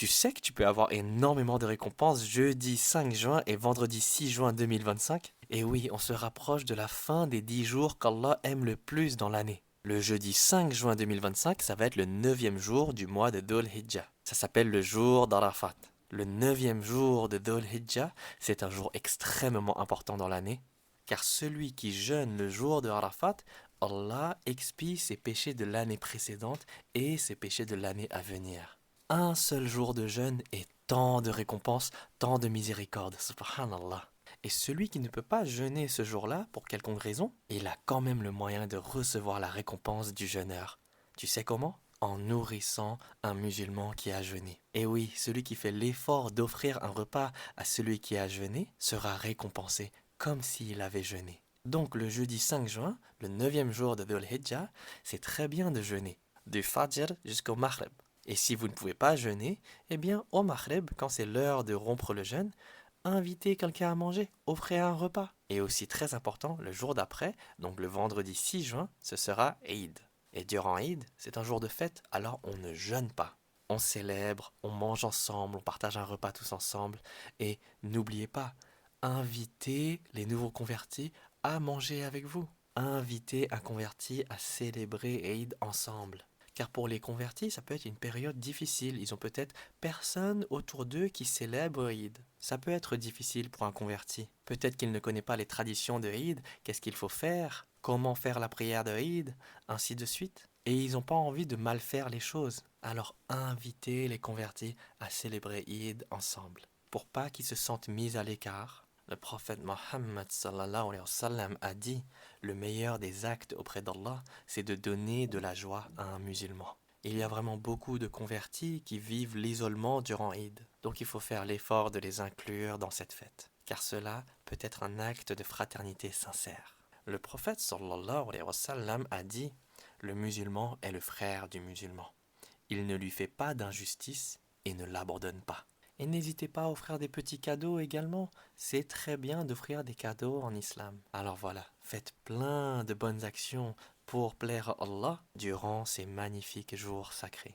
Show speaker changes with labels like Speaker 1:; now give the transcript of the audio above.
Speaker 1: Tu sais que tu peux avoir énormément de récompenses jeudi 5 juin et vendredi 6 juin 2025? Et oui, on se rapproche de la fin des 10 jours qu'Allah aime le plus dans l'année. Le jeudi 5 juin 2025, ça va être le neuvième jour du mois de Dhul Hijjah. Ça s'appelle le jour d'Arafat. Le neuvième jour de Dhul Hijjah, c'est un jour extrêmement important dans l'année, car celui qui jeûne le jour de Arafat, Allah expie ses péchés de l'année précédente et ses péchés de l'année à venir. Un seul jour de jeûne et tant de récompenses, tant de miséricorde, subhanallah. Et celui qui ne peut pas jeûner ce jour-là, pour quelconque raison, il a quand même le moyen de recevoir la récompense du jeûneur. Tu sais comment? En nourrissant un musulman qui a jeûné. Et oui, celui qui fait l'effort d'offrir un repas à celui qui a jeûné sera récompensé comme s'il avait jeûné. Donc le jeudi 5 juin, le neuvième jour de Dhul Hijjah, c'est très bien de jeûner, du Fajr jusqu'au Maghrib. Et si vous ne pouvez pas jeûner, eh bien au Maghrib, quand c'est l'heure de rompre le jeûne, invitez quelqu'un à manger, offrez un repas. Et aussi très important, le jour d'après, donc le vendredi 6 juin, ce sera Eid. Et durant Eid, c'est un jour de fête, alors on ne jeûne pas. On célèbre, on mange ensemble, on partage un repas tous ensemble. Et n'oubliez pas, invitez les nouveaux convertis à manger avec vous. Invitez un converti à célébrer Eid ensemble. Car pour les convertis, ça peut être une période difficile. Ils ont peut-être personne autour d'eux qui célèbre Eid. Ça peut être difficile pour un converti. Peut-être qu'il ne connaît pas les traditions de Eid, qu'est-ce qu'il faut faire, comment faire la prière de Eid, ainsi de suite. Et ils n'ont pas envie de mal faire les choses. Alors invitez les convertis à célébrer Eid ensemble, pour pas qu'ils se sentent mis à l'écart. Le prophète Mohammed sallallahu alayhi wa sallam a dit: le meilleur des actes auprès d'Allah, c'est de donner de la joie à un musulman. Il y a vraiment beaucoup de convertis qui vivent l'isolement durant Eid, donc il faut faire l'effort de les inclure dans cette fête, car cela peut être un acte de fraternité sincère. Le prophète sallallahu alayhi wa sallam a dit: le musulman est le frère du musulman. Il ne lui fait pas d'injustice et ne l'abandonne pas. Et n'hésitez pas à offrir des petits cadeaux également. C'est très bien d'offrir des cadeaux en islam. Alors voilà, faites plein de bonnes actions pour plaire à Allah durant ces magnifiques jours sacrés.